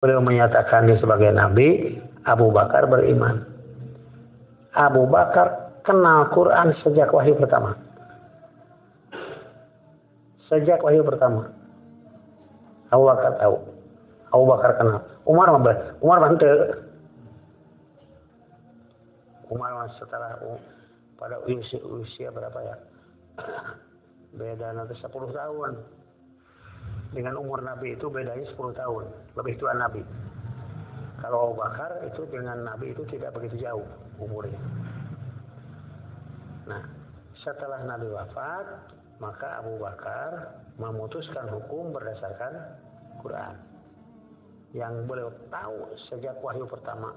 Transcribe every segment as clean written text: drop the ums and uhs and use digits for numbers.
Beliau menyatakan dia sebagai nabi. Abu Bakar beriman. Abu Bakar kenal Quran sejak wahyu pertama. Sejak wahyu pertama. Abu Bakar tahu. Abu Bakar kenal. Umar bantu. Umar setelah pada usia berapa ya? Beda nanti 10 tahun. Dengan umur Nabi itu bedanya 10 tahun. Lebih tua Nabi. Kalau Abu Bakar itu dengan Nabi itu tidak begitu jauh umurnya. Nah, setelah Nabi wafat, maka Abu Bakar memutuskan hukum berdasarkan Quran. Yang beliau tahu sejak wahyu pertama,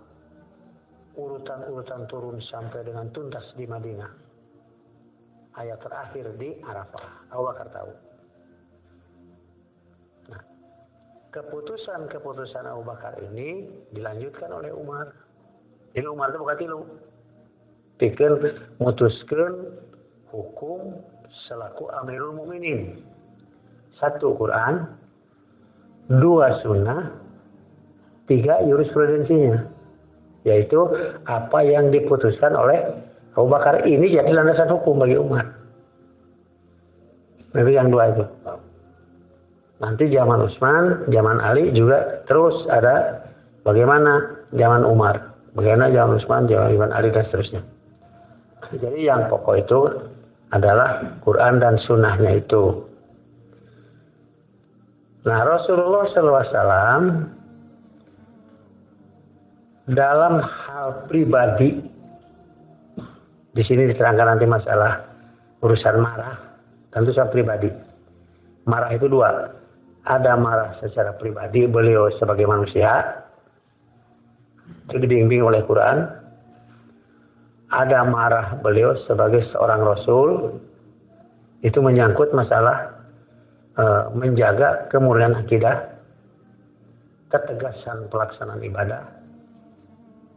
urutan-urutan turun sampai dengan tuntas di Madinah. Ayat terakhir di Arafah, Abu Bakar tahu. Nah, keputusan Abu Bakar ini dilanjutkan oleh Umar. Jadi Umar itu bukan tilu. Pikeun mutuskeun hukum selaku Amirul Mukminin. 1 Quran, 2 Sunnah, 3 jurisprudensinya. Yaitu apa yang diputuskan oleh Abu Bakar ini jadi landasan hukum bagi umat. Jadi yang 2 itu. Nanti zaman Utsman, zaman Ali juga terus ada bagaimana zaman Umar, bagaimana zaman Utsman, zaman Ali dan seterusnya. Jadi yang pokok itu adalah Quran dan Sunnahnya itu. Nah, Rasulullah SAW dalam hal pribadi, di sini diterangkan nanti masalah urusan marah, tentu soal pribadi. Marah itu 2. Ada marah secara pribadi, beliau sebagai manusia, itu dibimbing oleh Quran. Ada marah beliau sebagai seorang Rasul, itu menyangkut masalah menjaga kemurnian akidah, ketegasan pelaksanaan ibadah.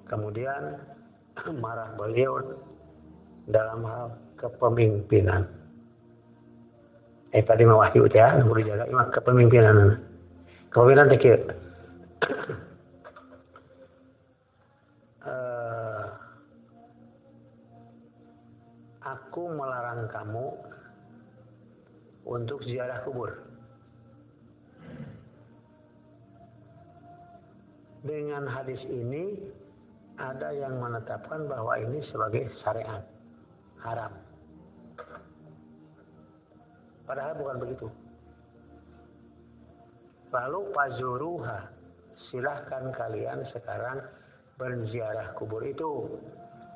Kemudian marah beliau dalam hal kepemimpinan. Tadi mah wahyu ya, nu dijaga mah kepemimpinan. Kepemimpinan teh kieu. Aku melarang kamu untuk ziarah kubur. Dengan hadis ini ada yang menetapkan bahwa ini sebagai syariat haram. Padahal bukan begitu. Lalu pazuruha, silahkan kalian sekarang berziarah kubur itu.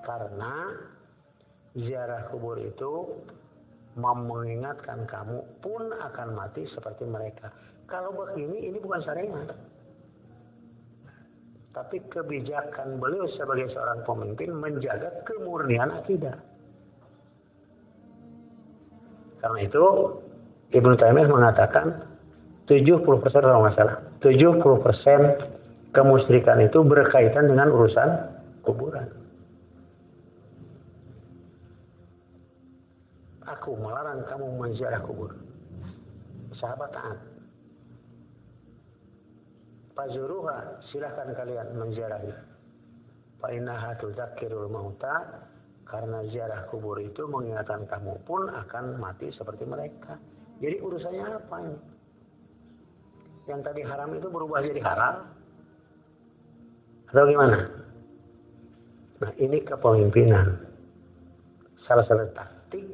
Karena ziarah kubur itu mengingatkan kamu pun akan mati seperti mereka. Kalau begini, ini bukan syariat. Tapi kebijakan beliau sebagai seorang pemimpin menjaga kemurnian akidah. Karena itu Ibnu Taimiyah mengatakan 70% kalau nggak salah, 70% kemusyrikan itu berkaitan dengan urusan kuburan. Aku melarang kamu menziarah kubur. Sahabat taat. Fazuruha, silahkan kalian menziarahi. Fa innaha tudzakirul mauta. Karena ziarah kubur itu mengingatkan kamu pun akan mati seperti mereka. Jadi urusannya apa ini? Yang tadi haram itu berubah jadi halal? Atau gimana? Nah, ini kepemimpinan. Salah satu taktik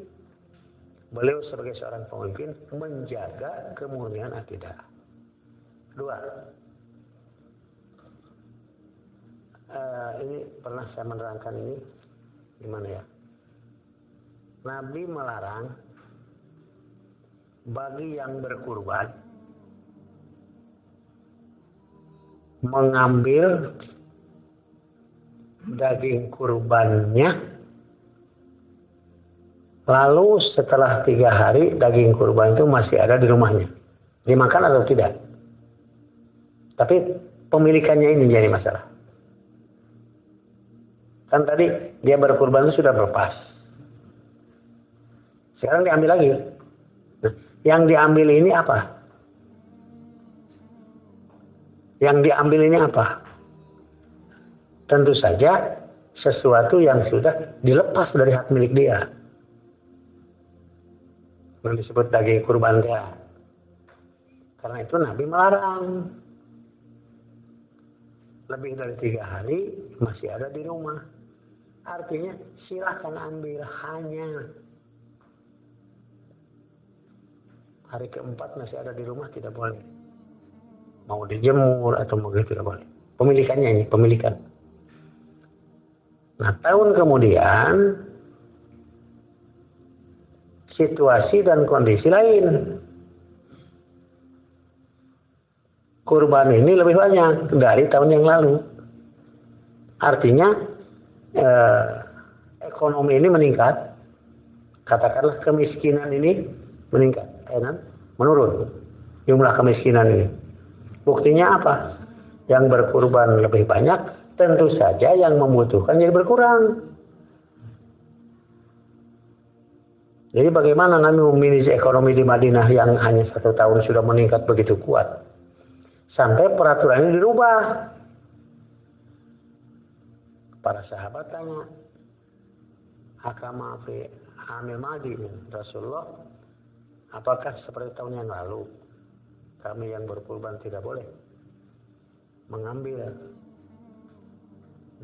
beliau sebagai seorang pemimpin menjaga kemurnian akidah. 2. Ini pernah saya menerangkan ini. Gimana ya? Nabi melarang bagi yang berkurban mengambil daging kurbannya, lalu setelah 3 hari daging kurban itu masih ada di rumahnya, dimakan atau tidak. Tapi pemilikannya ini jadi masalah. Kan tadi dia berkurban itu sudah berpas. Sekarang diambil lagi. Nah, yang diambil ini apa? Yang diambil ini apa? Tentu saja sesuatu yang sudah dilepas dari hak milik dia. Yang disebut daging kurban dia. Karena itu Nabi melarang. Lebih dari 3 hari masih ada di rumah. Artinya silahkan ambil, hanya hari keempat masih ada di rumah tidak boleh. Mau dijemur atau mau tidak boleh. Pemilikannya ini, pemilikan. Nah, tahun kemudian situasi dan kondisi lain. Kurban ini lebih banyak dari tahun yang lalu. Artinya ekonomi ini meningkat. Katakanlah kemiskinan ini meningkat, menurun jumlah kemiskinan ini. Buktinya apa? Yang berkurban lebih banyak, tentu saja yang membutuhkan jadi berkurang. Jadi bagaimana Nabi memanage ekonomi di Madinah yang hanya 1 tahun sudah meningkat begitu kuat? Sampai peraturan ini dirubah. Para sahabat tanya, Hakama fi amil madi Rasulullah, apakah seperti tahun yang lalu kami yang berkurban tidak boleh mengambil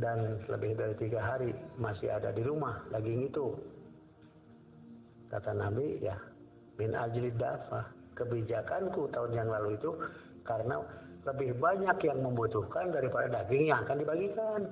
dan lebih dari 3 hari masih ada di rumah lagi gitu? Kata Nabi, ya min ajlid dafah, kebijakanku tahun yang lalu itu karena lebih banyak yang membutuhkan daripada daging yang akan dibagikan.